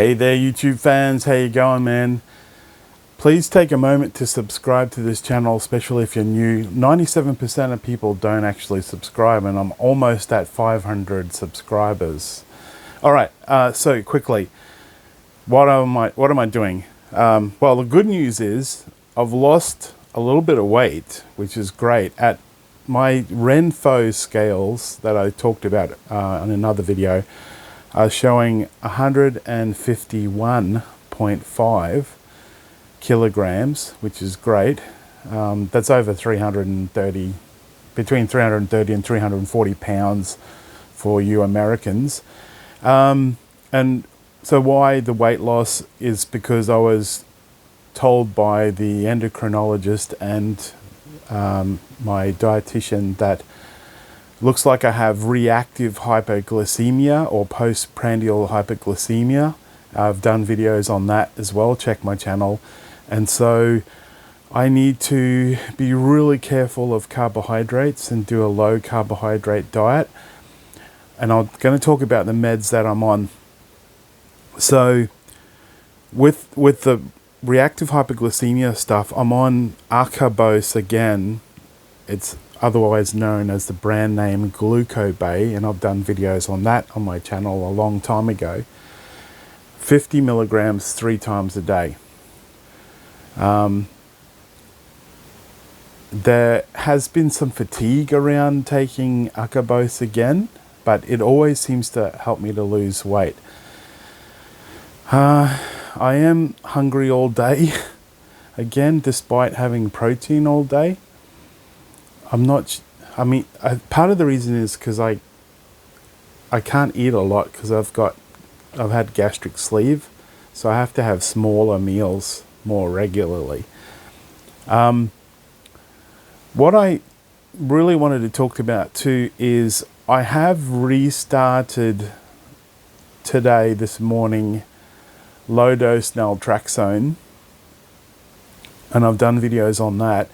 Hey there, YouTube fans. How you going, man? Please take a moment to subscribe to this channel, especially if you're new. 97% of people don't actually subscribe, and I'm almost at 500 subscribers. All right, so quickly, what am I doing? Well, the good news is I've lost a little bit of weight, which is great. At my Renfo scales that I talked about in another video, are showing 151.5 kilograms, which is great. That's over 330, between 330 and 340 pounds for you Americans. And so why the weight loss is because I was told by the endocrinologist and my dietitian that looks like I have reactive hypoglycemia or postprandial hypoglycemia. I've done videos on that as well. Check my channel. And so I need to be really careful of carbohydrates and do a low carbohydrate diet. And I'm going to talk about the meds that I'm on. So with the reactive hypoglycemia stuff, I'm on Acarbose again. It's otherwise known as the brand name Acarbose, and I've done videos on that on my channel a long time ago. 50 milligrams 3 times a day. There has been some fatigue around taking Acarbose again, but it always seems to help me to lose weight. I am hungry all day, again, despite having protein all day. part of the reason is because I can't eat a lot because I've had gastric sleeve, so I have to have smaller meals more regularly. What I really wanted to talk about too is I have restarted today, this morning, low dose naltraxone, and I've done videos on that.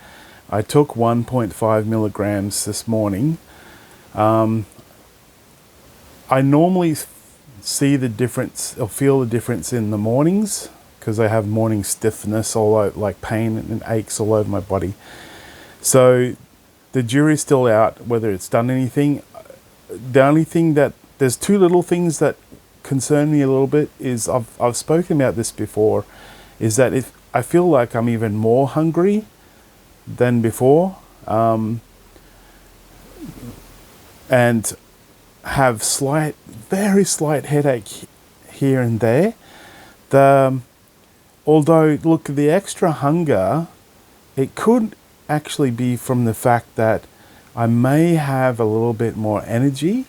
I took 1.5 milligrams this morning. I normally see the difference or feel the difference in the mornings because I have morning stiffness, all over, like pain and aches all over my body. So the jury's still out whether it's done anything. The only thing there's two little things that concern me a little bit is I've spoken about this before, is that if I feel like I'm even more hungry than before, and have very slight headache here and there. Although look, the extra hunger, it could actually be from the fact that I may have a little bit more energy,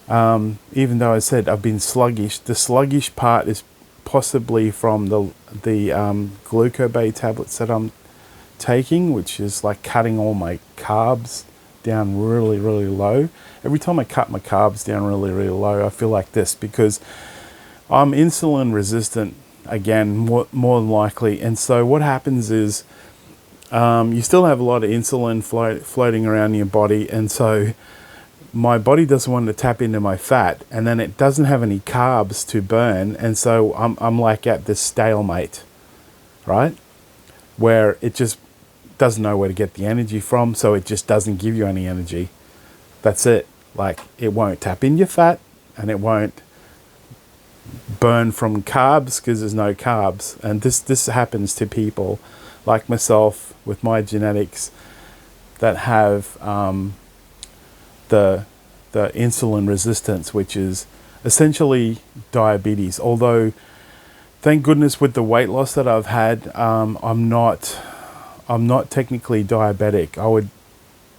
even though I said I've been sluggish. The sluggish part is possibly from the Acarbose tablets that I'm taking, which is like cutting all my carbs down really, really low. Every time I cut my carbs down really, really low, I feel like this because I'm insulin resistant again, more than likely. And so what happens is you still have a lot of insulin floating around in your body, and so my body doesn't want to tap into my fat, and then it doesn't have any carbs to burn, and so I'm like at this stalemate, right? Where it just doesn't know where to get the energy from, so it just doesn't give you any energy. That's it. Like, it won't tap in your fat, and it won't burn from carbs because there's no carbs. And this happens to people like myself with my genetics that have the insulin resistance, which is essentially diabetes. Although, thank goodness, with the weight loss that I've had, I'm not technically diabetic. I would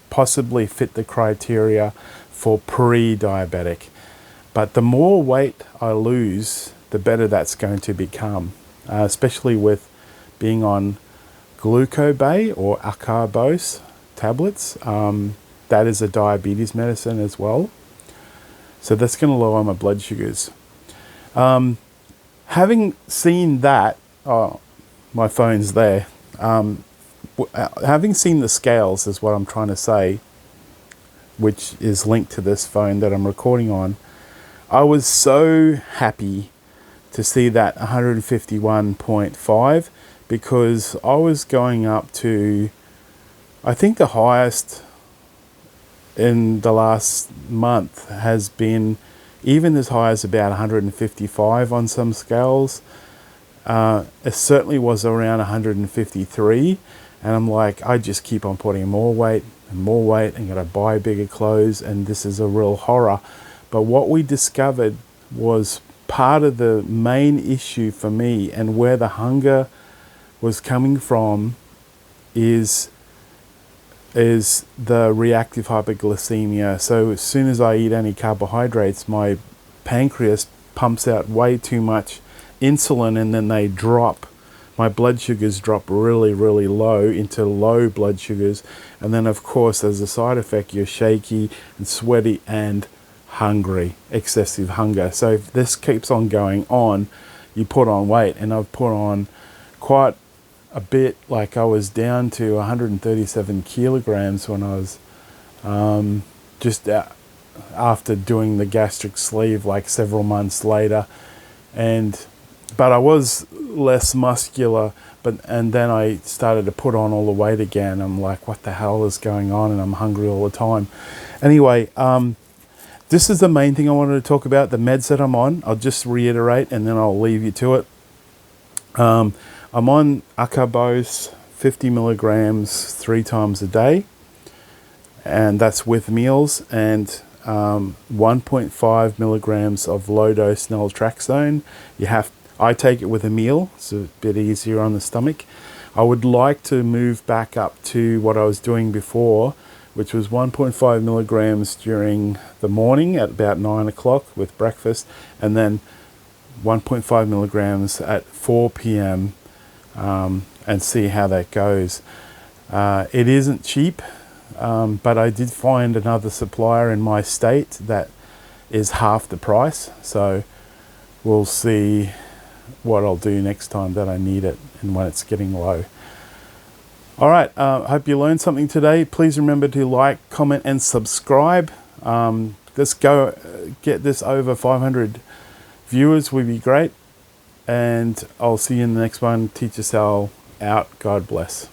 possibly fit the criteria for pre-diabetic. But the more weight I lose, the better that's going to become, especially with being on Acarbose or Acarbose tablets. That is a diabetes medicine as well. So that's going to lower my blood sugars. Having seen that, my phone's there. Having seen the scales is what I'm trying to say, which is linked to this phone that I'm recording on. I was so happy to see that 151.5, because I was going up to, I think the highest in the last month has been even as high as about 155 on some scales. It certainly was around 153, and I'm like, I just keep on putting more weight and more weight and gotta buy bigger clothes, and this is a real horror. But what we discovered was part of the main issue for me, and where the hunger was coming from, is the reactive hypoglycemia. So as soon as I eat any carbohydrates, my pancreas pumps out way too much insulin, and then they drop, my blood sugars drop really, really low into low blood sugars. And then of course, as a side effect, you're shaky and sweaty and hungry, excessive hunger. So if this keeps on going on, you put on weight. And I've put on quite a bit. Like I was down to 137 kilograms when I was just after doing the gastric sleeve, like several months later. But I was less muscular, and then I started to put on all the weight again. I'm like, what the hell is going on? And I'm hungry all the time. Anyway, this is the main thing I wanted to talk about, the meds that I'm on. I'll just reiterate and then I'll leave you to it. I'm on Acarbose 50 milligrams 3 times a day, and that's with meals, and 1.5 milligrams of low dose naltraxone. I take it with a meal. It's a bit easier on the stomach. I would like to move back up to what I was doing before, which was 1.5 milligrams during the morning at about 9 o'clock with breakfast, and then 1.5 milligrams at 4 p.m. And see how that goes. It isn't cheap, but I did find another supplier in my state that is half the price. So we'll see what I'll do next time that I need it and when it's getting low. All right, hope you learned something today. Please remember to like, comment, and subscribe. Let's go get this over 500 viewers would be great. And I'll see you in the next one. Teach us all out. God bless.